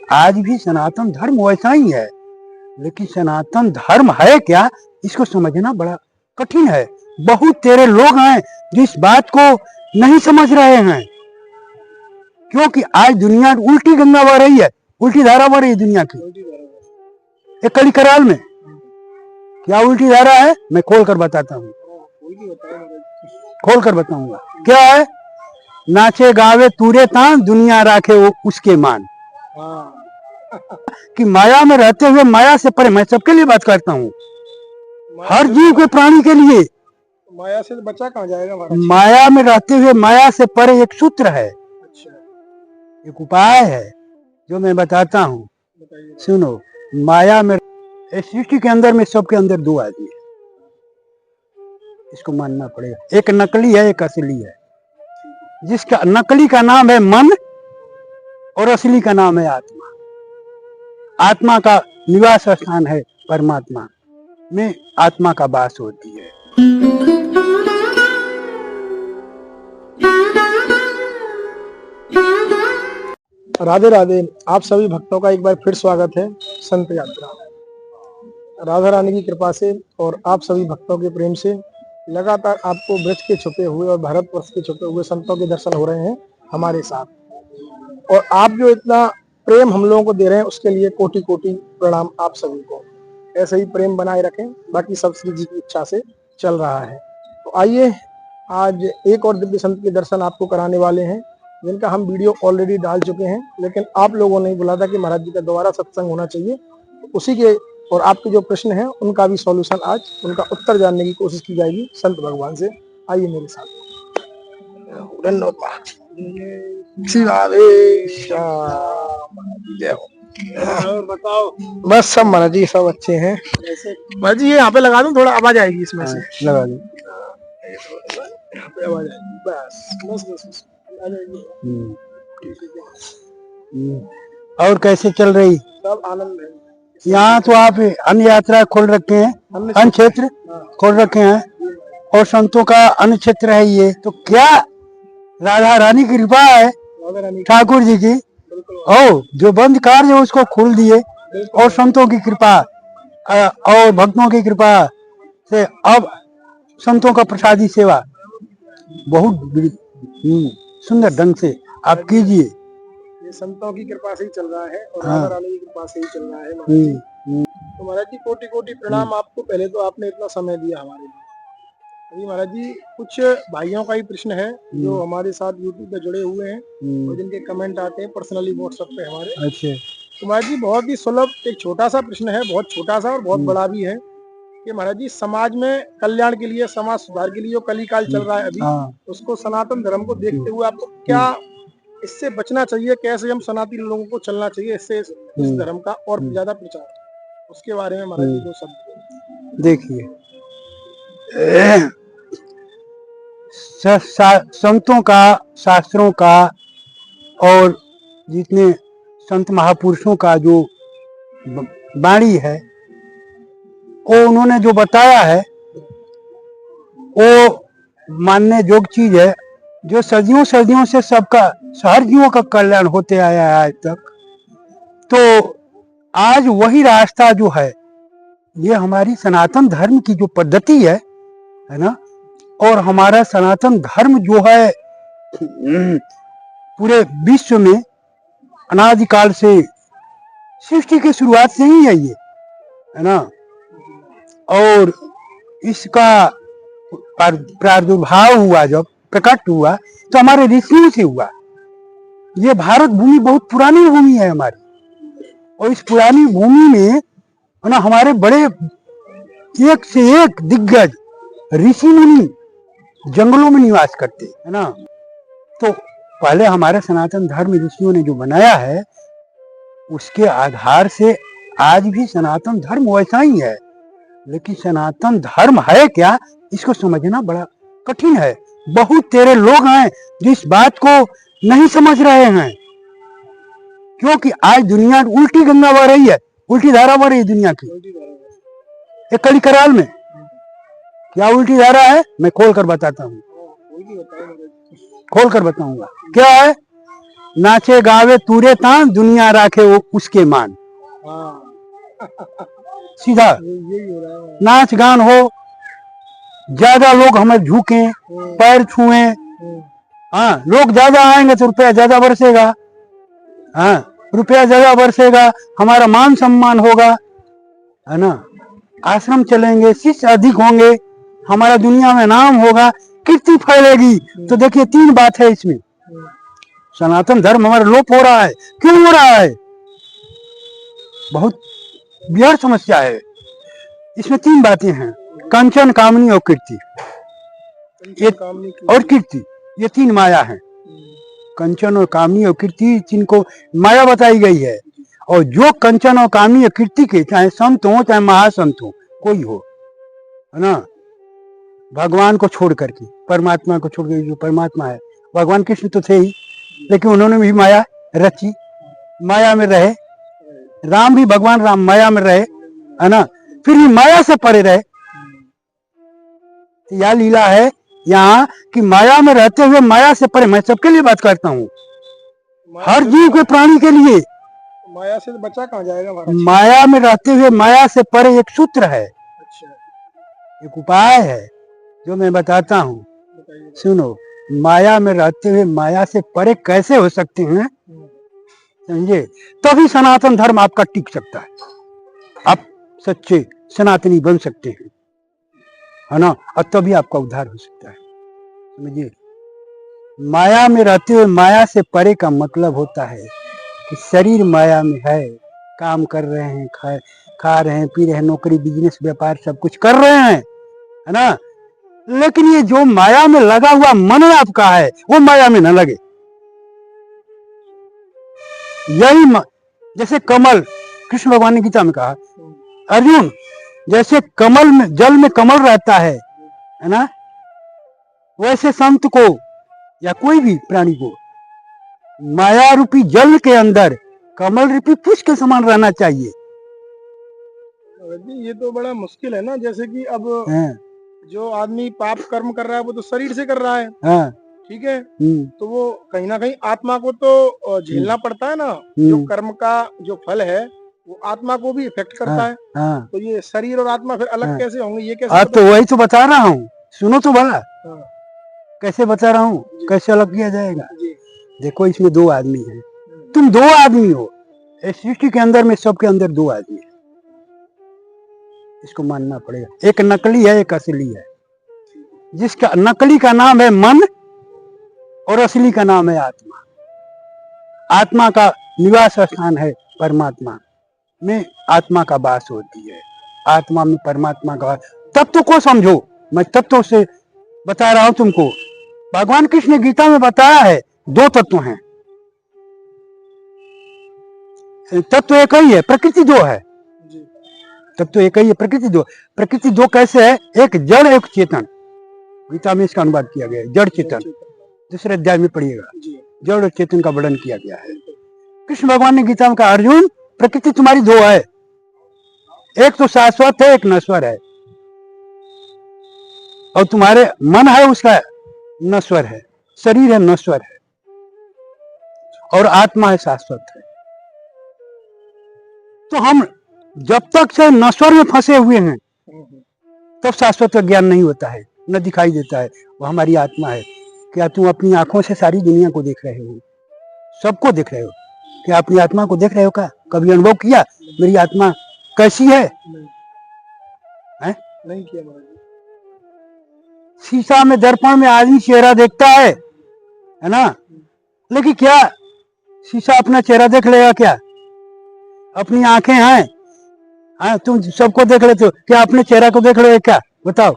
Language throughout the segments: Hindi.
आज भी सनातन धर्म वैसा ही है, लेकिन सनातन धर्म है क्या, इसको समझना बड़ा कठिन है। बहुत तेरे लोग हैं जो इस बात को नहीं समझ रहे हैं, क्योंकि आज दुनिया उल्टी गंगा बह रही है, उल्टी धारा बह रही है दुनिया की। एक कड़ी कराल में क्या उल्टी धारा है, मैं खोल कर बताता हूँ, खोल कर बताऊंगा क्या है। नाचे गावे तूरे तान, दुनिया राखे वो उसके मान। कि माया में रहते हुए माया से परे, मैं सबके लिए बात करता हूँ, हर जीव के प्राणी के लिए। माया से बचा कहाँ जाएगा महाराज? माया में रहते हुए माया से परे एक सूत्र है, एक उपाय है जो मैं बताता हूँ, सुनो। माया में सृष्टि के अंदर में सबके अंदर दो आदमी है, इसको मानना पड़ेगा। एक नकली है, एक असली है। जिसका नकली का नाम है मन और असली का नाम है आत्मा। आत्मा का निवास स्थान है परमात्मा में, आत्मा का वास होती है। राधे राधे। आप सभी भक्तों का एक बार फिर स्वागत है संत यात्रा। राधा रानी की कृपा से और आप सभी भक्तों के प्रेम से लगातार आपको ब्रज के छुपे हुए और भारतवर्ष के छुपे हुए संतों के दर्शन हो रहे हैं हमारे साथ। और आप जो इतना प्रेम हम लोगों को दे रहे हैं उसके लिए कोटि कोटि प्रणाम आप सभी को। ऐसे ही प्रेम बनाए रखें, बाकी सब श्री जी की इच्छा से चल रहा है। तो आइए, आज एक और दिव्य संत के दर्शन आपको कराने वाले हैं, जिनका हम वीडियो ऑलरेडी डाल चुके हैं, लेकिन आप लोगों ने बोला था कि महाराज जी का दोबारा सत्संग होना चाहिए। तो उसी के और आपके जो प्रश्न हैं उनका भी सॉल्यूशन, आज उनका उत्तर जानने की कोशिश की जाएगी संत भगवान से। आइए मेरे साथ। और बताओ। बस सब महाराज जी सब अच्छे हैं। महाराज जी ये यहाँ पे लगा दूं, थोड़ा आवाज आएगी इसमें से। लगा दो। यहाँ पे आवाज आएगी, बस बस बस बस। और कैसे चल रही? सब आनंद है। यहाँ तो आप अन्य यात्रा खोल रखे हैं, अन्य क्षेत्र खोल रखे हैं, और संतों का अन्य क्षेत्र है ये। तो क्या राधा रानी की कृपा है, ठाकुर जी की, ओ जो बंद कार्य है उसको खोल दिए, और संतों की कृपा और भक्तों की कृपा से अब संतों का प्रसादी सेवा बहुत सुंदर ढंग से आप कीजिए। ये संतों की कृपा से ही चल रहा है और राधा रानी की कृपा से ही चल रहा है महाराज जी। तो महाराज जी कोटि कोटि प्रणाम आपको। पहले तो आपने इतना समय दिया हमारे लिए। अभी महाराज जी कुछ भाइयों का ही प्रश्न है जो हमारे साथ यूट्यूब पे जुड़े हुए हैं और जिनके कमेंट आते हैं पर्सनली व्हाट्सएप पे हमारे। अच्छा। तो महाराज जी बहुत ही सुलभ एक छोटा सा प्रश्न है, बहुत छोटा सा और बहुत बड़ा भी है, कि महाराज जी समाज में कल्याण के लिए, समाज सुधार के लिए जो कलिकाल चल रहा है अभी, उसको सनातन धर्म को देखते हुए आपको क्या इससे बचना चाहिए, कैसे हम सनातनी लोगों को चलना चाहिए इससे इस धर्म का और ज्यादा प्रचार, उसके बारे में महाराज जी दो शब्द। देखिए, संतों का, शास्त्रों का और जितने संत महापुरुषों का जो वाणी है, वो उन्होंने जो बताया है वो मानने योग्य चीज है, जो सदियों सदियों से सबका, हर जीवों का कल्याण होते आया है आज तक। तो आज वही रास्ता जो है, ये हमारी सनातन धर्म की जो पद्धति है ना, और हमारा सनातन धर्म जो है पूरे विश्व में अनादिकाल से, सृष्टि की शुरुआत से ही है ये, है ना। और इसका प्रादुर्भाव हुआ, जब प्रकट हुआ तो हमारे ऋषियों से हुआ। ये भारत भूमि बहुत पुरानी भूमि है हमारी, और इस पुरानी भूमि में है ना हमारे बड़े एक से एक दिग्गज ऋषि मुनि जंगलों में निवास करते है ना। तो पहले हमारे सनातन धर्म ऋषियों ने जो बनाया है, उसके आधार से आज भी सनातन धर्म वैसा ही है, लेकिन सनातन धर्म है क्या, इसको समझना बड़ा कठिन है। बहुत तेरे लोग हैं जो इस बात को नहीं समझ रहे हैं, क्योंकि आज दुनिया उल्टी गंगा बह रही है, उल्टी धारा बह रही है दुनिया की। एक कड़ी कराल में क्या उल्टी धारा है, मैं खोल कर बताता हूँ, खोल कर बताऊंगा क्या है। नाचे गावे तूरे तान, दुनिया राखे वो उसके मान। हाँ, सीधा यही हो रहा है। नाच गान हो, ज्यादा लोग हमें झुके, पैर छुए, हाँ, लोग ज्यादा आएंगे तो रुपया ज्यादा बरसेगा, हाँ, रुपया ज्यादा बरसेगा, हमारा मान सम्मान होगा, है ना। आश्रम चलेंगे, शिष्य अधिक होंगे, हमारा दुनिया में नाम होगा, कीर्ति फैलेगी। तो देखिए 3 बात है इसमें। सनातन धर्म हमारा लोप हो रहा है। क्यों हो रहा है? बहुत विकट समस्या है। इसमें 3 बातें हैं, कंचन, कामनी और कीर्ति। ये और कीर्ति, ये 3 माया है। कंचन और कामनी और कीर्ति, जिनको माया बताई गई है। और जो कंचन और कामनी और कीर्ति के, चाहे संत हो चाहे महासंत हो, कोई हो, है ना, भगवान को छोड़ करके, परमात्मा को छोड़ करके, जो परमात्मा है, भगवान कृष्ण तो थे ही, लेकिन उन्होंने भी माया रची, माया में रहे। राम भी, भगवान राम माया में रहे, है ना, फिर भी माया से परे रहे। यह लीला है यहाँ कि माया में रहते हुए माया से परे। मैं सबके लिए बात करता हूँ, हर जीव के, प्राणी के लिए। माया से बचा कहाँ जाएगा महाराज? माया में रहते हुए माया से परे एक सूत्र है, अच्छा, एक उपाय है जो मैं बताता हूँ। बताइए। सुनो, माया में रहते हुए माया से परे कैसे हो सकते हैं, समझे, तभी सनातन धर्म आपका टिक सकता है, आप सच्चे सनातनी बन सकते हैं, है ना, और तभी आपका उद्धार हो सकता है, समझिए। माया में रहते हुए माया से परे का मतलब होता है कि शरीर माया में है, काम कर रहे हैं, खा रहे हैं, पी रहे हैं, नौकरी, बिजनेस, व्यापार सब कुछ कर रहे हैं, है ना, लेकिन ये जो माया में लगा हुआ मन आपका है, वो माया में न लगे। यही जैसे कमल, कृष्ण भगवान ने गीता में कहा, अर्जुन, जैसे कमल में, जल में कमल रहता है ना, वैसे संत को या कोई भी प्राणी को माया रूपी जल के अंदर कमल रूपी पुष्प के समान रहना चाहिए। ये तो बड़ा मुश्किल है ना, जैसे कि अब जो आदमी पाप कर्म कर रहा है वो तो शरीर से कर रहा है, ठीक है, तो वो कहीं ना कहीं आत्मा को तो झेलना पड़ता है ना। जो कर्म का जो फल है वो आत्मा को भी इफेक्ट करता है। तो ये शरीर और आत्मा फिर अलग कैसे होंगे, ये कैसे? तो वही तो बता रहा हूँ, सुनो तो भला। कैसे बता रहा हूँ, कैसे अलग किया जाएगा? देखो, इसमें 2 आदमी हैं, तुम 2 आदमी हो, इस सृष्टि के अंदर में, सबके अंदर 2 आदमी है, इसको मानना पड़ेगा। एक नकली है, एक असली है। जिसका नकली का नाम है मन और असली का नाम है आत्मा। आत्मा का निवास स्थान है परमात्मा में, आत्मा का वास होती है, आत्मा में परमात्मा का। तत्व को समझो, मैं तत्व से बता रहा हूं तुमको। भगवान कृष्ण ने गीता में बताया है 2 तत्व हैं, तत्व एक ही है, प्रकृति 2 है। तत्व एक ही है, प्रकृति 2। प्रकृति 2 कैसे है? एक जड़, एक चेतन। गीता में इसका अनुवाद किया गया है, जड़ चेतन। दूसरे अध्याय में पढ़िएगा, जड़ और चेतन का वर्णन किया गया है। कृष्ण भगवान ने गीता में कहा, अर्जुन, प्रकृति तुम्हारी 2 है, एक तो शाश्वत है, एक नश्वर है, और तुम्हारे मन है उसका नश्वर है, शरीर है नश्वर है, और आत्मा है शाश्वत है। तो हम जब तक से नश्वर में फंसे हुए हैं तब शाश्वत का ज्ञान नहीं होता है, न दिखाई देता है, वो हमारी आत्मा है। क्या तुम अपनी आंखों से सारी दुनिया को देख रहे हो, सबको देख रहे हो? क्या अपनी आत्मा को देख रहे हो? का कभी अनुभव किया मेरी आत्मा कैसी है? नहीं किया महाराज। शीशा में, दर्पण में आदमी चेहरा देखता है ना, लेकिन क्या शीशा अपना चेहरा देख लेगा? क्या अपनी आंखें हैं, तुम सबको देख लेते हो, क्या अपने चेहरा को देख रहे हो? क्या बताओ,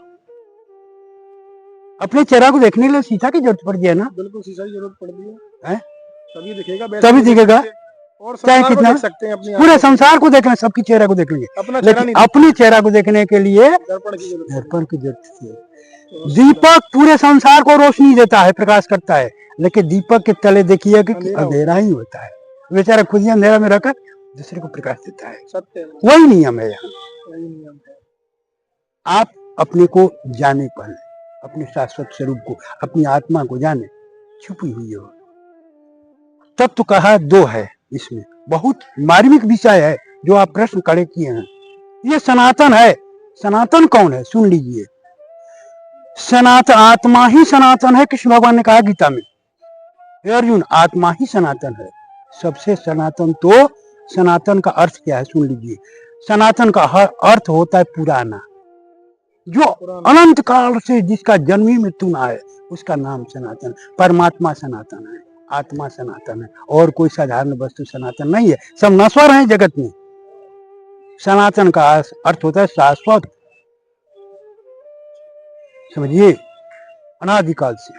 अपने चेहरा को देखने के लिए शीशा की जरूरत पड़ती है ना? बिल्कुल, शीशा की जरूरत पड़ती है, तभी दिखेगा, तभी दिखेगा। और चाहे कितना देख सकते हैं, अपनी पूरे संसार को देख लें, सबकी चेहरा को देख लेंगे, लेकिन अपने चेहरा को देखने के लिए दर्पण की जरूरत है। दीपक पूरे संसार को रोशनी देता है, प्रकाश करता है, लेकिन दीपक के तले देखिए कि अंधेरा ही होता है। बेचारा खुद ही अंधेरा में रहकर दूसरे को प्रकाश देता है। सत्य, वही नियम है यहाँ। आप अपने को जाने, पहले अपने शाश्वत स्वरूप को, अपनी आत्मा को जाने, छुपी हुई हो, तत्व कहा दो है, इसमें बहुत मार्मिक विषय है जो आप प्रश्न खड़े किए हैं। ये सनातन है। सनातन कौन है? सुन लीजिए। सनातन आत्मा ही सनातन है। कृष्ण भगवान ने कहा गीता में, हे अर्जुन आत्मा ही सनातन है। सबसे सनातन तो सनातन का अर्थ क्या है? सुन लीजिए। सनातन का अर्थ होता है पुराना, जो अनंत काल से जिसका जन्म ही मृत्यु ना है, उसका नाम सनातन। परमात्मा सनातन है, आत्मा सनातन है, और कोई साधारण वस्तु सनातन नहीं है। सब नश्वर हैं जगत में। सनातन का अर्थ होता है शाश्वत, समझिए, अनादिकाल से,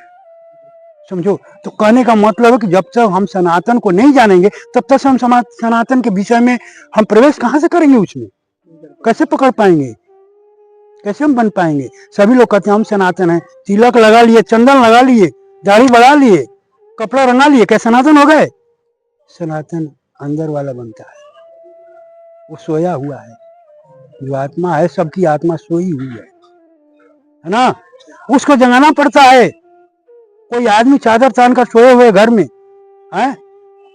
समझो। तो कहने का मतलब है कि जब तक हम सनातन को नहीं जानेंगे तब तक हम सनातन के विषय में हम प्रवेश कहां से करेंगे? उसमें कैसे पकड़ पाएंगे? कैसे हम बन पाएंगे? सभी लोग कहते हैं हम सनातन हैं, तिलक लगा लिए, चंदन लगा लिए, दाढ़ी बढ़ा लिए, कपड़ा रंगा लिए, क्या सनातन हो गए? सनातन अंदर वाला बनता है, वो सोया हुआ है। जो आत्मा है, सबकी आत्मा सोई हुई है ना? उसको जगाना पड़ता है। कोई आदमी चादर तान कर सोए हुए घर में है,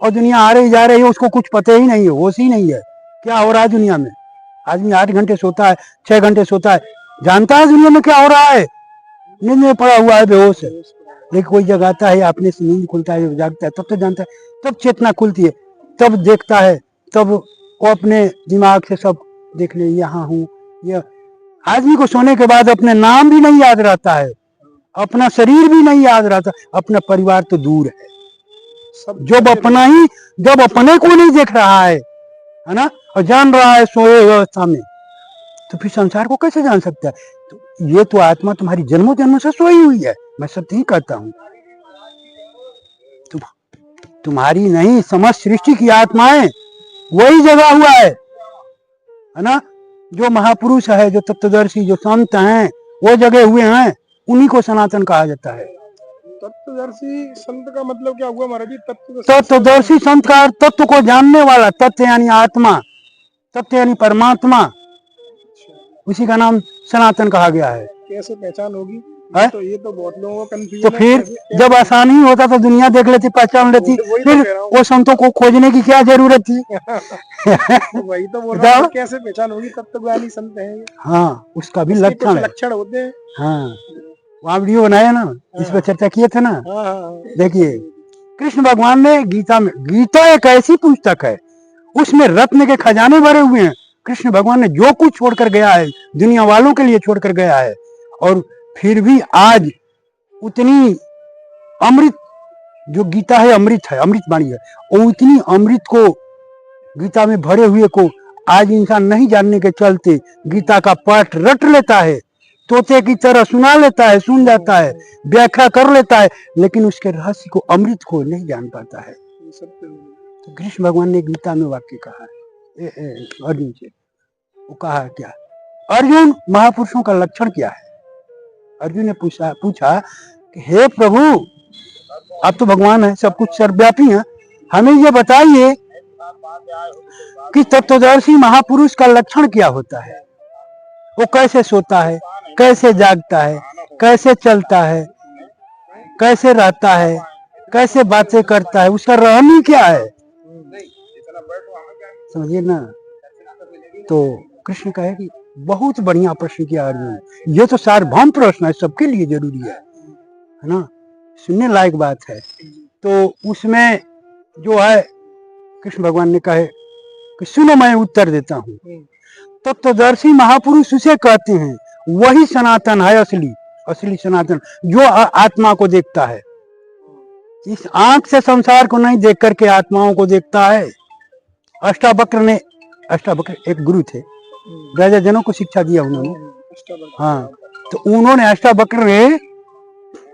और दुनिया आ रही जा रही है, उसको कुछ पता ही नहीं है, होश ही नहीं है क्या हो रहा है दुनिया में। आदमी 8 घंटे सोता है, 6 घंटे सोता है, जानता है दुनिया में क्या हो रहा है, नींद में पड़ा हुआ है, बेहोश है। लेकिन कोई जगाता है, अपने से नींद खुलता है, जागता है, तब तो जानता है, तब चेतना खुलती है, तब देखता है, तब वो अपने दिमाग से सब देख ले, यहाँ हूँ। यह आदमी को सोने के बाद अपने नाम भी नहीं याद रहता है, अपना शरीर भी नहीं याद रहता, अपना परिवार तो दूर है। जब अपने को नहीं देख रहा है ना, और जान रहा है सोए अवस्था में, तो फिर संसार को कैसे जान सकता है? तो ये तो आत्मा तुम्हारी जन्मों जन्म से सोई हुई है, मैं सत्य ही कहता हूँ। तुम्हारी नहीं, समस्त सृष्टि की आत्माएं वही जगा हुआ है ना? जो महापुरुष है, जो तत्वदर्शी, जो संत हैं, वो जगे हुए हैं, उन्हीं को सनातन कहा जाता है। तत्वदर्शी संत का मतलब क्या हुआ महाराज जी? तत्वदर्शी संत का अर्थ तत्व को जानने वाला, तत्व यानी आत्मा, तत्व यानी परमात्मा, उसी का नाम सनातन कहा गया है। कैसे पहचान होगी? तो ये तो बहुत लोगों को कंफ्यूजन तो फिर जब आसानी होता तो दुनिया देख लेती, पहचान लेती, फिर वो संतों को खोजने की क्या जरूरत थी? वही तो बोल रहा हूं, कैसे पहचान होगी? तत्वज्ञानी संत है। हाँ, उसका भी लक्षण होते हैं। हाँ, वहाँ वीडियो बनाया ना, इस पर चर्चा किए थे ना। देखिए, कृष्ण भगवान ने गीता में, गीता एक ऐसी पुस्तक है, उसमें रत्न के खजाने भरे हुए हैं। कृष्ण भगवान ने जो कुछ छोड़कर गया है, दुनिया वालों के लिए छोड़कर गया है, और फिर भी आज उतनी अमृत, जो गीता है अमृत है, अमृत वाणी है, और उतनी अमृत को, गीता में भरे हुए को आज इंसान नहीं जानने के चलते गीता का पाठ रट लेता है, तोते की तरह सुना लेता है, सुन जाता है, व्याख्या कर लेता है, लेकिन उसके रहस्य को, अमृत को नहीं जान पाता है। तो कृष्ण भगवान ने गीता में वाक्य कहा है अर्जुन से, वो कहा क्या? अर्जुन, महापुरुषों का लक्षण क्या है? अर्जुन ने पूछा कि हे प्रभु, आप तो भगवान हैं, सब कुछ सर्वव्यापी हैं, हमें ये बताइए कि तत्वदर्शी महापुरुष का लक्षण क्या होता है? वो कैसे सोता है, कैसे जागता है, कैसे चलता है, कैसे रहता है, कैसे बातें करता है, उसका रहनी क्या है? समझिए ना। तो कृष्ण कहे कि बहुत बढ़िया प्रश्न किया अर्जुन, ये तो सार्वभौम प्रश्न है, सबके लिए जरूरी है ना, सुनने लायक बात है। तो उसमें जो है, कृष्ण भगवान ने कहे कि सुनो, मैं उत्तर देता हूँ। तत्वदर्शी महापुरुष उसे कहते हैं, वही सनातन है, असली सनातन, जो आत्मा को देखता है। इस आंख से संसार को नहीं देख करके आत्माओं को देखता है। अष्टावक्र एक गुरु थे, राजा जनों को शिक्षा दिया उन्होंने। हाँ, तो उन्होंने, अष्टावक्र ने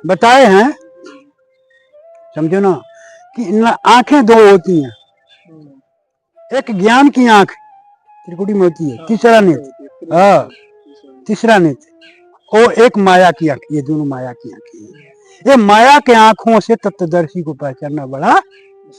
बताए हैं, समझो ना, कि आंखें 2 होती हैं, एक ज्ञान की आंख त्रिकुटी में होती है, तीसरा नेत्र, हाँ, तीसरा नेत्र, और एक माया की आंख, ये दोनों माया की आंखें हैं। ये माया के आंखों से तत्वदर्शी को पहचानना बड़ा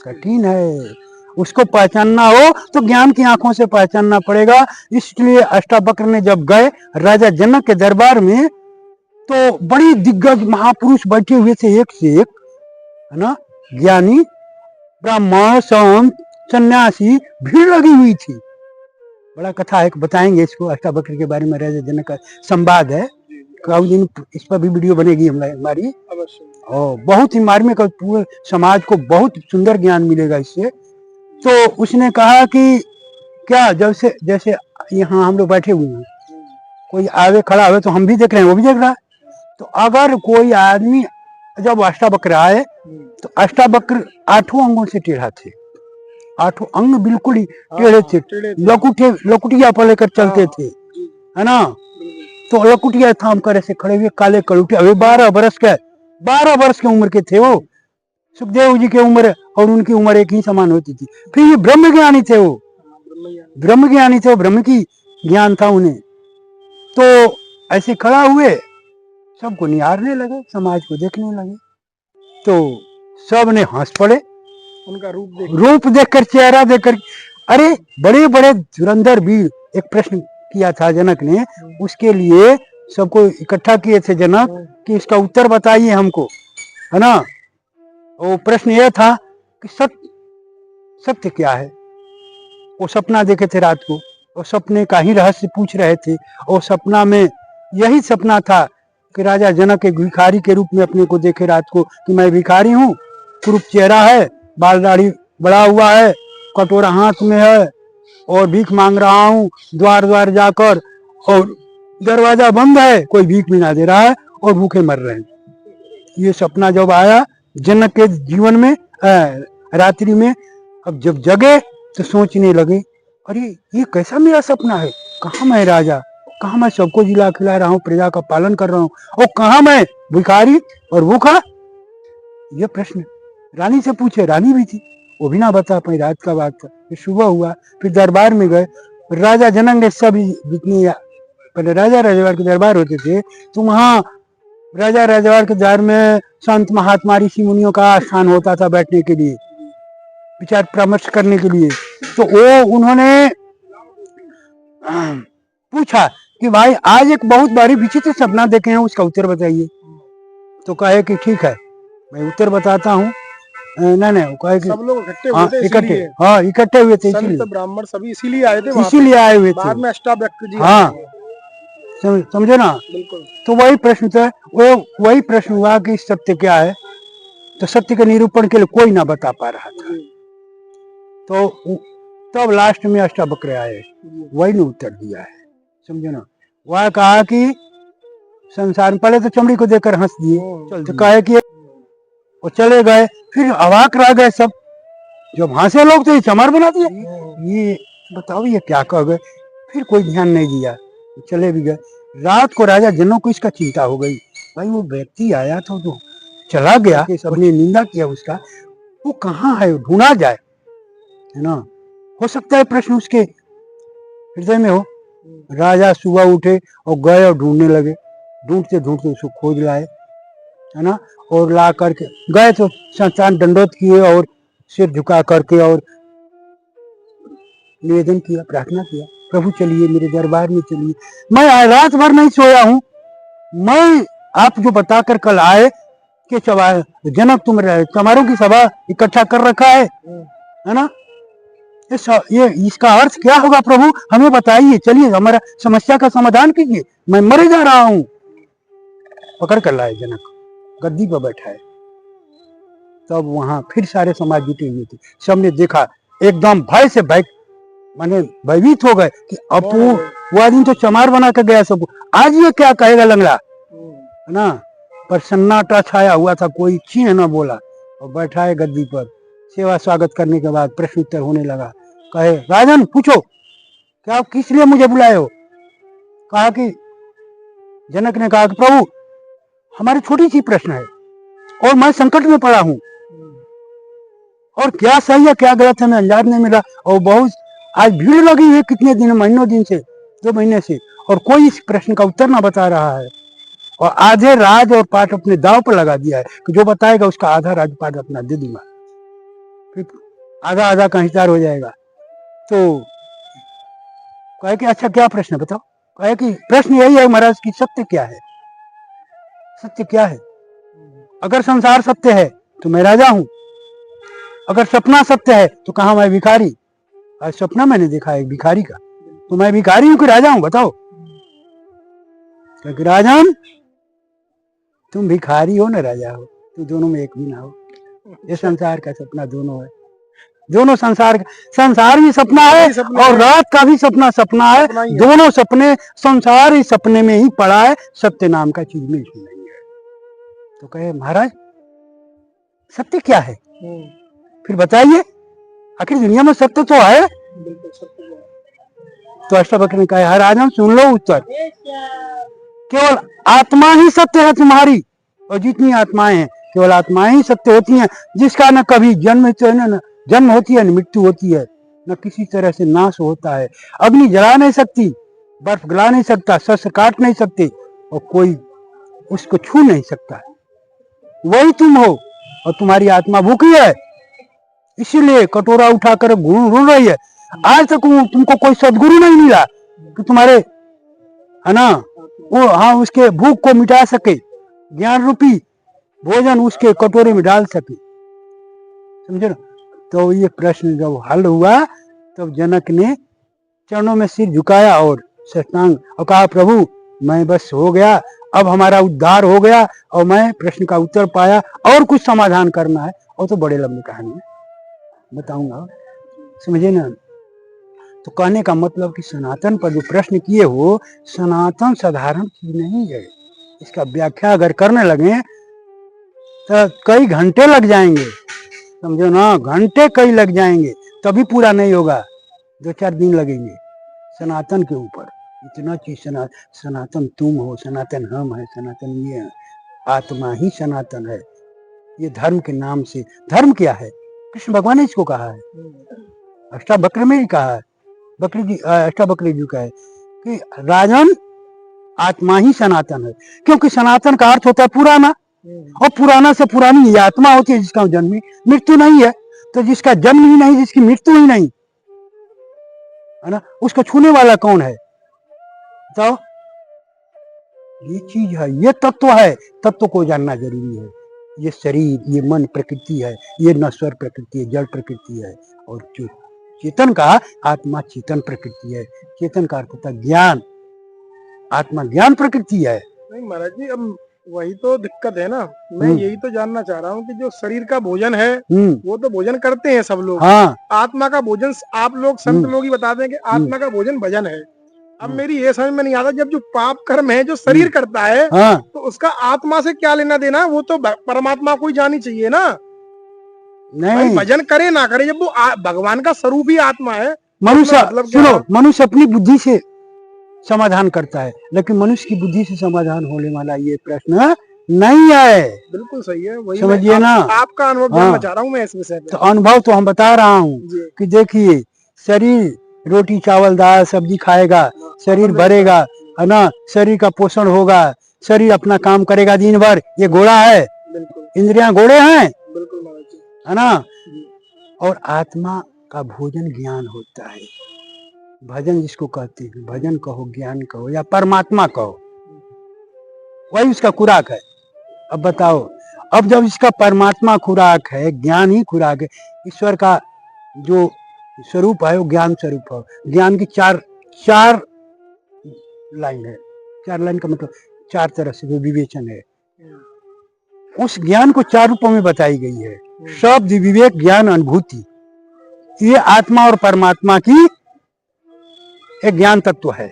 कठिन है। उसको पहचानना हो तो ज्ञान की आंखों से पहचानना पड़ेगा। इसलिए अष्टावक्र ने जब गए राजा जनक के दरबार में, तो बड़ी दिग्गज महापुरुष बैठे हुए थे, एक से एक, है ना, ज्ञानी, ब्राह्मण संत सन्यासी भीड़ लगी हुई थी। बड़ा कथा है, बताएंगे इसको, अष्टावक्र के बारे में राजा जनक का संवाद है। कई दिन इस पर भी वीडियो बनेगी हमारी, अवश्य। और बहुत ही मार्मिक और पूरे समाज को बहुत सुंदर ज्ञान मिलेगा इससे। तो उसने कहा कि क्या जैसे जैसे यहाँ हम लोग बैठे हुए हैं, कोई आगे खड़ा हुए तो हम भी देख रहे हैं, वो भी देख रहा है। तो अगर कोई आदमी जब अष्टावक्र आए तो अष्टावक्र 8 अंगों से टेढ़ा थे, 8 अंग बिल्कुल ही टेढ़े थे, लकुटिया पर लेकर चलते थे, है ना। तो लकुटिया थाम कर ऐसे खड़े हुए, काले कलुटे, अभी 12 वर्ष के उम्र के थे वो। सुखदेव जी की उम्र और उनकी उम्र एक ही समान होती थी। फिर ये ब्रह्म ज्ञानी थे, वो ब्रह्म ज्ञानी थे, ब्रह्म की ज्ञान था उन्हें। तो ऐसे खड़ा हुए, सबको निहारने लगे, समाज को देखने लगे। तो सब ने हंस पड़े उनका रूप देखकर, चेहरा देखकर। अरे बड़े बड़े धुरंधर वीर, एक प्रश्न किया था जनक ने, उसके लिए सबको इकट्ठा किए थे जनक कि इसका उत्तर बताइए हमको, है ना। वो प्रश्न यह था कि सत्य क्या है। वो सपना देखे थे रात को, और सपने का ही रहस्य पूछ रहे थे। और सपना में यही सपना था कि राजा जनक एक भिखारी के रूप में अपने को देखे रात को, कि मैं भिखारी हूँ, कुरूप चेहरा है, बाल दाढ़ी बड़ा हुआ है, कटोरा हाथ में है और भीख मांग रहा हूँ द्वार द्वार जाकर, और दरवाजा बंद है, कोई भीख भी ना दे रहा है और भूखे मर रहे हैं। ये सपना जब आया जनक के जीवन में, रात्रि में, अब जब जगे तो सोचने लगे, अरे ये कैसा मेरा सपना है, कहाँ मैं राजा, कहाँ मैं सबको जिला खिला रहा हूँ, प्रजा का पालन कर रहा हूँ, और कहाँ मैं भिखारी और भूखा। ये प्रश्न रानी से पूछे, रानी भी थी, वो भी ना बता पाई, रात का बात था। फिर सुबह हुआ, फिर दरबार में गए, राजा जनक ने सभी जितनी, पहले राजा राजवाड़ के दरबार होते थे, तो वहाँ राजा राजवाड़ के दरबार में संत महात्मा ऋषि मुनियों का स्थान होता था बैठने के लिए, विचार परामर्श करने के लिए। तो वो उन्होंने पूछा कि भाई आज एक बहुत बड़ी विचित्र सपना देखे हैं, उसका उत्तर बताइए। तो कहे कि ठीक है मैं उत्तर बताता हूँ। नहीं कहे कि सब लोग इकट्ठे हुए थे, संत ब्राह्मण सभी इसीलिए आए थे, इसीलिए आए हुए थे। बाद में अष्टावक्र जी, हाँ समझे ना। बिल्कुल। तो वही प्रश्न था, वही प्रश्न हुआ कि सत्य क्या है। तो सत्य के निरूपण के लिए कोई ना बता पा रहा था। तो तब लास्ट में अष्टावक्र आए, वही ने उत्तर दिया है, समझो ना। वह कहा कि संसार में, पहले तो चमड़ी को देखकर हंस दिए, तो कहे कि वो चले गए। फिर अवाक रह गए सब, जब हंसे लोग तो ये चमार बना दिया, ये बताओ ये क्या कह गए। फिर कोई ध्यान नहीं दिया, चले भी गए। रात को राजा जनक को इसका चिंता हो गई, भाई वो व्यक्ति आया था जो चला गया, सबने निंदा किया उसका, वो कहाँ है, ढूंढा जाए, है ना। हो सकता है प्रश्न उसके हृदय में हो। राजा सुबह उठे और गए और ढूंढने लगे, ढूंढते ढूंढते उसको खोज लाए, है ना। और ला करके गए तो संस्थान दंडोत किए और सिर झुका करके और निवेदन किया, प्रार्थना किया, प्रभु चलिए मेरे दरबार में चलिए, मैं रात भर नहीं सोया हूँ, मैं आप जो बताकर कल आए कि जनक तुम चमारों की सभा इकट्ठा कर रखा है ना, ये इसका अर्थ क्या होगा प्रभु, हमें बताइए, चलिए हमारा समस्या का समाधान कीजिए, मैं मरे जा रहा हूँ। पकड़ कर लाए जनक, गद्दी पर बैठाए। तब वहां फिर सारे समाज जुटे हुए थे, सबने देखा, एकदम भय से माने भयभीत हो गए कि अब वो आदमी तो चमार बना कर गया सबको, आज ये क्या कहेगा लंगड़ा, है ना। पर सन्नाटा छाया हुआ था, कोई चीह न बोला, और बैठाए गद्दी पर। सेवा स्वागत करने के बाद प्रश्न उत्तर होने लगा। कहे राजन पूछो, क्या आप किस लिए मुझे बुलाए हो। कहा कि जनक ने कहा कि प्रभु हमारी छोटी सी प्रश्न है और मैं संकट में पड़ा हूं, और क्या सही है क्या गलत है मैं अंदाज नहीं मिला, और बहुत आज भीड़ लगी है कितने दिन, महीनों दिन से, 2 महीने से, और कोई इस प्रश्न का उत्तर ना बता रहा है, और आधे राज और पाठ अपने दांव पर लगा दिया है कि जो बताएगा उसका आधा राजपाट अपना दे दूंगा, फिर आधा आधा का हिस्सा हो जाएगा। तो कहे कि अच्छा क्या प्रश्न बताओ। कहे कि प्रश्न यही है महाराज कि सत्य क्या है, सत्य क्या है। अगर संसार सत्य है तो मैं राजा हूं, अगर सपना सत्य है तो कहा मैं भिखारी? आज सपना मैंने देखा है भिखारी का, तो मैं भिखारी हूं कि राजा हूं? बताओ। क्योंकि राजन, तुम भिखारी हो ना राजा हो, तो दोनों में एक भी ना हो। ये संसार का सपना दोनों है, दोनों संसार भी सपना है और रात का भी सपना है। दोनों सपने, संसार इस सपने में ही पड़ा है, सत्य नाम का चीज में इसमें नहीं है। तो कहे महाराज सत्य क्या है? फिर बताइए, आखिर दुनिया में सत्य तो है। तो अष्टावक्र ने कहा, हर राजन सुन लो उत्तर, केवल आत्मा ही सत्य है तुम्हारी, और जितनी आत्माएं हैं केवल आत्माएं ही सत्य होती हैं, जिसका न कभी जन्म होती है, न मृत्यु होती है, न किसी तरह से नाश होता है। अग्नि जला नहीं सकती, बर्फ गला नहीं सकता, शस्त्र काट नहीं सकते, और कोई उसको छू नहीं सकता। वही तुम हो, और तुम्हारी आत्मा भूखी है, इसीलिए कटोरा उठाकर ढूंढ रही है। आज तक तुमको कोई सदगुरु नहीं मिला कि तुम्हारे, है ना, वो हाँ उसके भूख को मिटा सके, ज्ञान रूपी भोजन उसके कटोरे में डाल सके। समझे ना? तो ये प्रश्न जब हल हुआ तब जनक ने चरणों में सिर झुकाया और साष्टांग और कहा, प्रभु मैं बस हो गया, अब हमारा उद्धार हो गया और मैं प्रश्न का उत्तर पाया, और कुछ समाधान करना है, और तो बड़े लंबी कहानी है, बताऊंगा। समझे ना? तो कहने का मतलब कि सनातन पर जो प्रश्न किए हो, सनातन साधारण चीज नहीं है। इसका व्याख्या अगर करने लगे तो कई घंटे लग जाएंगे, समझो ना, घंटे कई लग जाएंगे, तभी पूरा नहीं होगा, 2-4 दिन लगेंगे सनातन के ऊपर। इतना चीज सनातन तुम हो, सनातन हम है, सनातन ये है, आत्मा ही सनातन है। ये धर्म के नाम से, धर्म क्या है? कृष्ण भगवान ने इसको कहा है, अष्टावक्र में ही कहा है, अष्टावक्र जी का है कि राजन आत्मा ही सनातन है। क्योंकि सनातन का अर्थ होता है पुराना, और पुराना से पुरानी ये आत्मा होती है, जिसका जन्म मृत्यु नहीं है। तो जिसका जन्म ही नहीं, जिसकी मृत्यु ही नहीं, है ना, उसको छूने वाला कौन है? बताओ। ये चीज है, ये तत्व है, तत्व को जानना जरूरी है। ये शरीर, ये मन प्रकृति है, ये नश्वर प्रकृति है, जड़ प्रकृति है, और जो चेतन का आत्मा चेतन प्रकृति है। चेतन का अर्थ होता है ज्ञान, आत्मा ज्ञान प्रकृति है। नहीं महाराज जी, अब वही तो दिक्कत है ना। मैं यही तो जानना चाह रहा हूँ कि जो शरीर का भोजन है वो तो भोजन करते हैं सब लोग, हाँ। आत्मा का भोजन आप लोग संत लोग ही बता दें कि आत्मा का भोजन भजन है। अब मेरी ये समझ में नहीं आता, जब जो पाप कर्म है जो शरीर करता है, हाँ। तो उसका आत्मा से क्या लेना देना? वो तो परमात्मा को ही जानी चाहिए ना। नहीं, भजन करे ना करे, जब वो भगवान का स्वरूप ही आत्मा है। मनुष्य, मतलब सुनो, मनुष्य अपनी बुद्धि से समाधान करता है, लेकिन मनुष्य की बुद्धि से समाधान होने वाला ये प्रश्न नहीं है। बिल्कुल सही है, वही समझिए ना। आपका अनुभव जानना चाह रहा हूँ मैं इस विषय पे। तो अनुभव तो हम बता रहा हूँ कि देखिए, शरीर रोटी चावल दाल सब्जी खाएगा, शरीर भरेगा, है ना, शरीर का पोषण होगा, शरीर अपना काम करेगा दिन भर। ये घोड़ा है, इंद्रियां घोड़े हैं, है ना। और आत्मा का भोजन ज्ञान होता है, भजन जिसको कहते हैं, भजन कहो, ज्ञान कहो, या परमात्मा कहो, वही उसका खुराक है। अब बताओ, अब जब इसका परमात्मा खुराक है, ज्ञान ही खुराक है, ईश्वर का जो स्वरूप है वो ज्ञान स्वरूप है। ज्ञान की चार लाइन है, 4 लाइन का मतलब 4 तरह से जो विवेचन है, उस ज्ञान को 4 रूपों में बताई गई है। शब्द, विवेक, ज्ञान, अनुभूति। ये आत्मा और परमात्मा की एक ज्ञान तत्व है।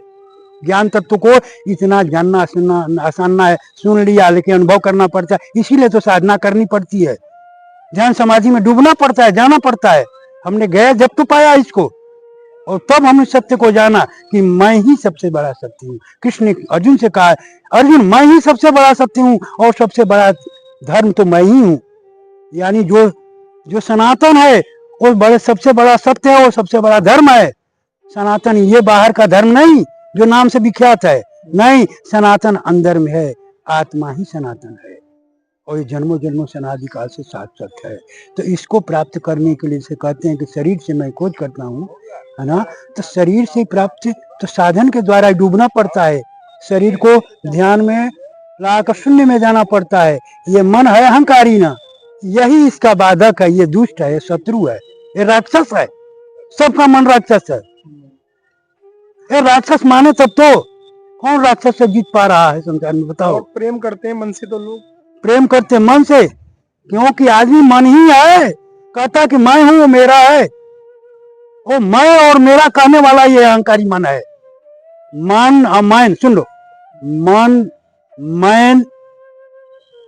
ज्ञान तत्व को इतना जानना आसान है, सुन लिया, लेकिन अनुभव करना पड़ता है। इसीलिए तो साधना करनी पड़ती है, ध्यान समाधि में डूबना पड़ता है, जाना पड़ता है। हमने गए जब तो पाया इसको, और तब हमने सत्य को जाना कि मैं ही सबसे बड़ा सत्य हूँ। कृष्ण ने अर्जुन से कहा, अर्जुन मैं ही सबसे बड़ा सत्य हूँ, और सबसे बड़ा धर्म तो मैं ही हूँ। यानी जो सनातन है वो बड़े सबसे बड़ा सत्य है, वो सबसे बड़ा धर्म है। सनातन ये बाहर का धर्म नहीं जो नाम से विख्यात है, नहीं, सनातन अंदर में है, आत्मा ही सनातन है, और ये जन्मों जन्मों से अनादिकाल से शाश्वत है। तो इसको प्राप्त करने के लिए से कहते हैं कि शरीर से मैं खोज करता हूँ, है ना। तो शरीर से प्राप्त तो साधन के द्वारा डूबना पड़ता है, शरीर को ध्यान में लाकर शून्य में जाना पड़ता है। ये मन है अहंकारी ना, यही इसका बाधक है, ये दुष्ट है, ये शत्रु है, ये राक्षस है, सबका मन राक्षस है। ये राक्षस माने तब तो कौन राक्षस से जीत पा रहा है संसार में, बताओ। और प्रेम करते हैं मन से तो लोग, प्रेम करते मन से, क्योंकि आदमी मन ही है, कहता कि मैं हूं, वो मेरा है। वो मैं और मेरा कहने वाला ये अहंकारी मन है। मन और मैन, सुन लो, मन मैन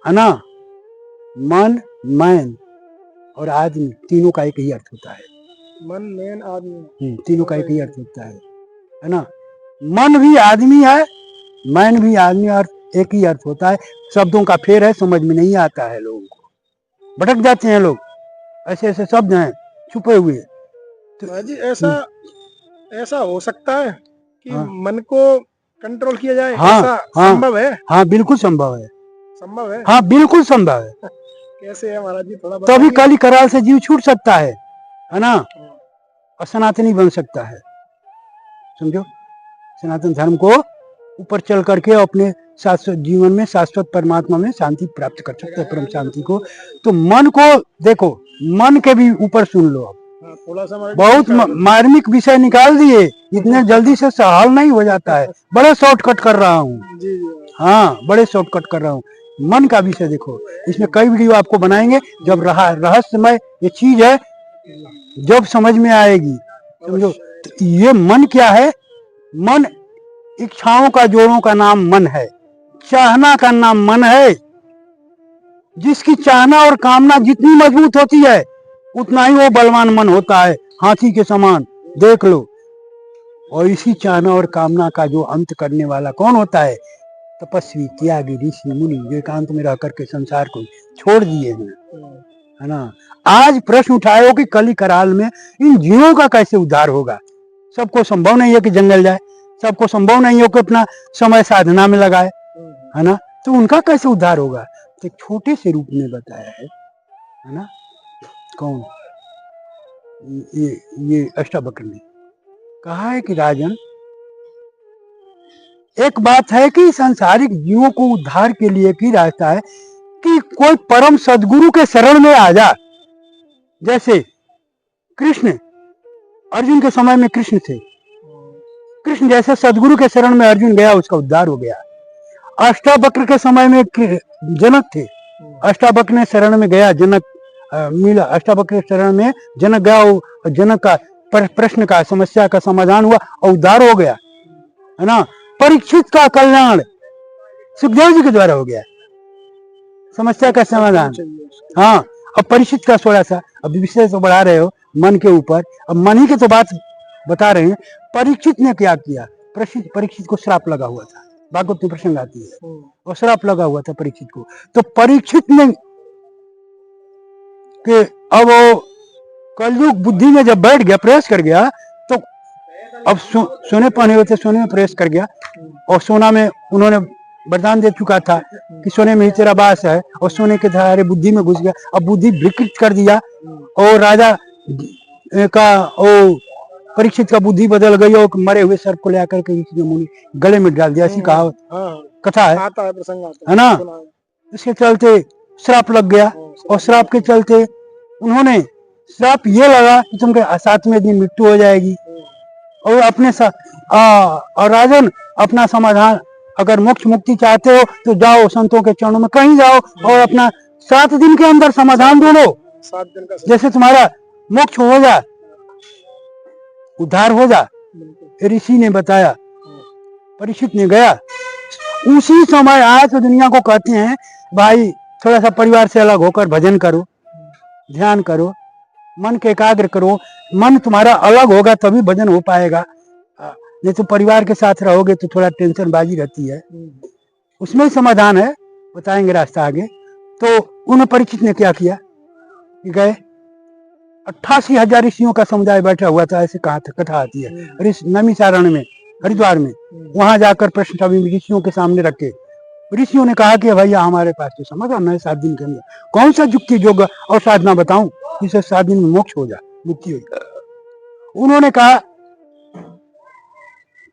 है ना, मन मैन और आदमी, तीनों का एक ही अर्थ होता है। मन मैन आदमी, तीनों का एक ही अर्थ होता है ना। मन भी आदमी है, मैन भी आदमी, अर्थ एक ही अर्थ होता है। शब्दों का फेर है, समझ में नहीं आता है, लोगों को भटक जाते हैं लोग, ऐसे ऐसे शब्द हैं छुपे हुए। तो जी ऐसा हो सकता है कि हाँ। मन को कंट्रोल किया जाए, हाँ, ऐसा हाँ, संभव है? हाँ बिल्कुल संभव है, संभव है। हाँ बिल्कुल संभव है। कैसे है महाराज जी, थोड़ा तो अभी बताइए। काली कराल से जीव छूट सकता है ना, और सनातनी बन सकता है, समझो। सनातन धर्म को ऊपर चल करके अपने शाश्वत जीवन में, शाश्वत परमात्मा में शांति प्राप्त कर सकते हैं, परम शांति को। तो मन को देखो, मन के भी ऊपर सुन लो। हाँ, थोड़ा सा बहुत मार्मिक विषय निकाल दिए, इतने जल्दी से सहल नहीं हो जाता है, बड़े शॉर्टकट कर रहा हूँ। जी। हाँ, बड़े शॉर्टकट कर रहा हूँ। मन का विषय देखो, इसमें कई वीडियो आपको बनाएंगे, जब रहस्यमय ये चीज है, जब समझ में आएगी, समझो। तो ये मन क्या है? मन इच्छाओं का, जोड़ों का नाम मन है, चाहना का नाम मन है। जिसकी चाहना और कामना जितनी मजबूत होती है, उतना ही वो बलवान मन होता है, हाथी के समान, देख लो। और इसी चाहना और कामना का जो अंत करने वाला कौन होता है? तपस्वी, त्यागी, ऋषि, मुनि, जो एकांत में रह करके संसार को छोड़ दिए हैं, है ना। आज प्रश्न उठाए हो कि कली कराल में इन जीवों का कैसे उद्धार होगा। सबको संभव नहीं है कि जंगल जाए, सबको संभव नहीं हो कि अपना समय साधना में लगाए, है ना। तो उनका कैसे उद्धार होगा? तो एक छोटे से रूप में बताया है ना। कौन? ये अष्टावक्र ने कहा है कि राजन, एक बात है कि सांसारिक जीवों को उद्धार के लिए की रास्ता है कि कोई परम सदगुरु के शरण में आ जा। जैसे कृष्ण, अर्जुन के समय में कृष्ण थे, कृष्ण जैसे सदगुरु के शरण में अर्जुन गया, उसका उद्धार हो गया। अष्टावक्र के समय में जनक थे, अष्टावक्र ने शरण में गया, जनक मिला, अष्टावक्र के शरण में जनक गया, जनक का प्रश्न का, समस्या का समाधान हुआ और उद्धार हो गया, है ना। परीक्षित का कल्याण सुखदेव जी के द्वारा हो गया, समस्या का समाधान। हाँ, अब परीक्षित का थोड़ा सा, अब विषय तो बढ़ा रहे हो मन के ऊपर, अब मन ही के तो बात बता रहे हैं। परीक्षित ने क्या किया? परीक्षित को श्राप लगा हुआ था, भागवत में प्रसंग आती है, और श्राप लगा हुआ था परीक्षित को। तो परीक्षित ने कि अब वो कलयुग बुद्धि में जब बैठ गया, प्रवेश कर गया, तो अब सोने पहने हुए थे, सोने में प्रवेश कर गया, और सोना में उन्होंने वरदान दे चुका था कि सोने में ही तेरा वास है, और सोने के धारे बुद्धि में घुस गया। अब बुद्धि विकृत कर दिया, और राजा का ओ परीक्षित का बुद्धि बदल गई, और मरे हुए सर्प को लेकर के मुनि गले में डाल दिया, ऐसी कहा कथा है, है ना। इसके चलते श्राप लग गया, और श्राप के चलते उन्होंने, श्राप ये लगा कि तुमके 7वें दिन मृत्यु हो जाएगी, और अपने और राजन अपना समाधान, अगर मोक्ष मुक्ति चाहते हो तो जाओ संतों के चरणों में कहीं जाओ, और अपना 7 दिन के अंदर समाधान ढूंढो, 7 दिन का जैसे तुम्हारा मोक्ष हो जा, उद्धार हो जा। ऋषि ने बताया, परीक्षित ने गया, उसी समय आज तो दुनिया को कहते हैं भाई थोड़ा सा परिवार से अलग होकर भजन करो, ध्यान करो, मन के एकाग्र करो। मन तुम्हारा अलग होगा तभी भजन हो पाएगा, नहीं तो परिवार के साथ रहोगे तो थोड़ा टेंशन बाजी रहती है, उसमें समाधान है, बताएंगे रास्ता आगे। तो उन्हें परीक्षित ने क्या किया कि गए, 88,000 ऋषियों का समुदाय बैठा हुआ था, ऐसे कथा आती है, नैमिषारण्य में, हरिद्वार में। वहां जाकर प्रश्न ऋषियों के सामने रखे। ऋषियों ने कहा कि भैया हमारे पास तो समाधान है 7 दिन के अंदर, कौन सा युक्ति योग और साधना बताऊं जिससे 7 दिन में मोक्ष हो जाए, मुक्ति हो जाए। उन्होंने कहा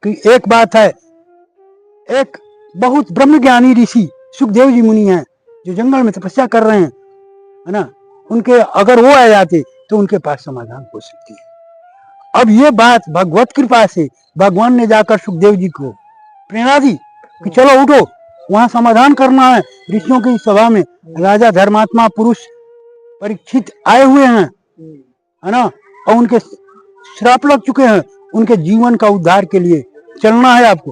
कि एक बात है, एक बहुत ब्रह्मज्ञानी ऋषि सुखदेव जी मुनि हैं, जो जंगल में तपस्या कर रहे हैं, है ना, उनके अगर वो आ जाते तो उनके पास समाधान हो सकती है। अब ये बात भगवत कृपा से भगवान ने जाकर सुखदेव जी को प्रेरणा दी कि चलो उठो, वहां समाधान करना है। ऋषियों की सभा में राजा धर्मात्मा पुरुष परीक्षित आए हुए हैं, है ना, और उनके श्राप लग चुके हैं, उनके जीवन का उद्धार के लिए चलना है आपको।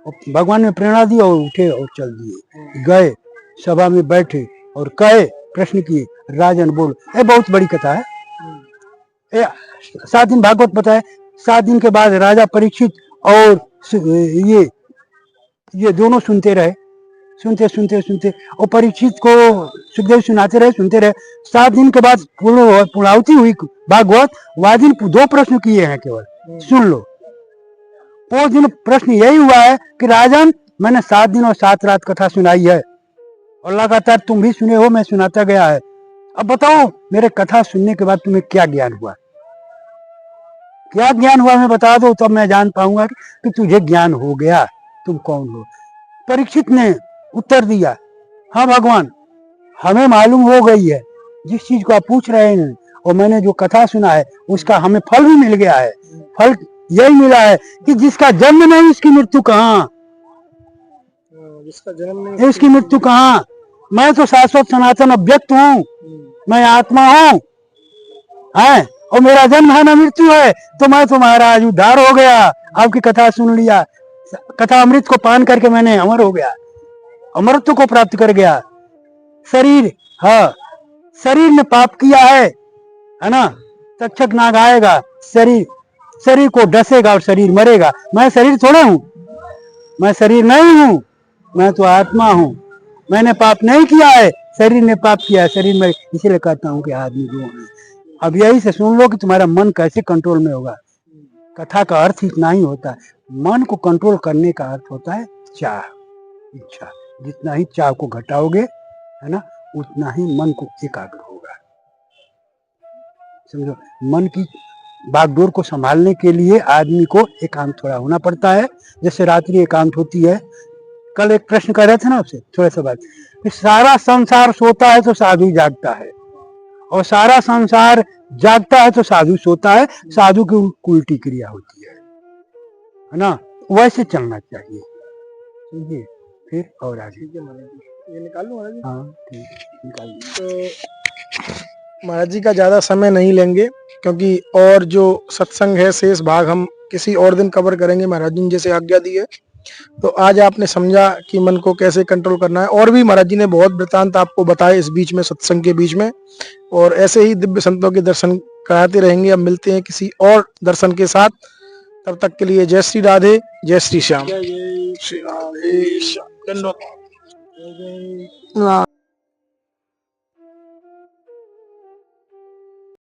और भगवान ने प्रेरणा दी और उठे और चल दिए, गए सभा में बैठे और कहे, प्रश्न किए, राजन बोल। ये बहुत बड़ी कथा है। 7 दिन भागवत बताए। 7 दिन के बाद राजा परीक्षित और ये दोनों सुनते रहे, सुनते और परीक्षित को सुखदेव सुनाते रहे, सुनते रहे। 7 दिन के बाद पूर्णाहुति हुई भागवत। वह दिन 2 प्रश्न किए हैं केवल, सुन लो। वो दिन प्रश्न यही हुआ है कि राजन, मैंने 7 दिन और 7 रात कथा सुनाई है और लगातार तुम भी सुने हो, मैं सुनाता गया है। अब बताओ, मेरे कथा सुनने के बाद तुम्हें क्या ज्ञान हुआ? क्या ज्ञान हुआ मैं बता दो, तब मैं जान पाऊंगा कि तुझे ज्ञान हो गया, तुम कौन हो। परीक्षित ने उत्तर दिया, हाँ भगवान, हमें मालूम हो गई है जिस चीज को आप पूछ रहे हैं, और मैंने जो कथा सुना है उसका हमें फल भी मिल गया है। फल यही मिला है कि जिसका जन्म नहीं उसकी मृत्यु कहाँ, जिसका जन्म नहीं उसकी मृत्यु कहाँ। मैं तो शाश्वत सनातन अव्यक्त हूँ, मैं आत्मा हूँ, है, और मेरा जन्म है ना मृत्यु है। तो मैं तो महाराज उद्धार हो गया, आपकी कथा सुन लिया, कथा अमृत को पान करके मैंने अमर हो गया, अमरत्व को प्राप्त कर गया। शरीर, हाँ, शरीर ने पाप किया है ना, तक्षक नाग आएगा, शरीर को डसेगा और शरीर मरेगा। मैं शरीर थोड़े हूँ, मैं शरीर नहीं हूँ, मैं तो आत्मा हूँ। मैंने पाप नहीं किया है, शरीर ने पाप किया है, शरीर में। इसीलिए कहता हूँ कि आदमी दो है। अब यही से सुन लो कि तुम्हारा मन कैसे कंट्रोल में होगा। कथा का अर्थ इतना ही होता है, मन को कंट्रोल करने का अर्थ होता है चाह, इच्छा। जितना ही चाह को घटाओगे, है ना, उतना ही मन को एकाग्र होगा। समझो, मन की बागडोर को संभालने के लिए आदमी को एकांत थोड़ा होना पड़ता है। जैसे रात्रि एकांत होती है। कल एक प्रश्न कर रहे थे ना आपसे, थोड़ा सा बात, कि सारा संसार सोता है तो साधु जागता है, और सारा संसार जागता है तो साधु सोता है। साधु की उल्टी क्रिया होती है ना, वैसे चलना चाहिए। समझिए, फिर और आगे ये निकाल लूं महाराज जी? हाँ ठीक, निकाल। तो महाराज जी का ज्यादा समय नहीं लेंगे, क्योंकि और जो सत्संग है शेष भाग हम किसी और दिन कवर करेंगे। महाराज जी ने जैसे आज्ञा दी है, तो आज आपने समझा कि मन को कैसे कंट्रोल करना है। और भी महाराज जी ने बहुत वृतांत आपको बताए इस बीच में, सत्संग के बीच में, और ऐसे ही दिव्य संतों के दर्शन कराते रहेंगे। अब मिलते हैं किसी और दर्शन के साथ, तब तक के लिए जय श्री राधे, जय श्री श्याम। जय श्री राधे श्याम।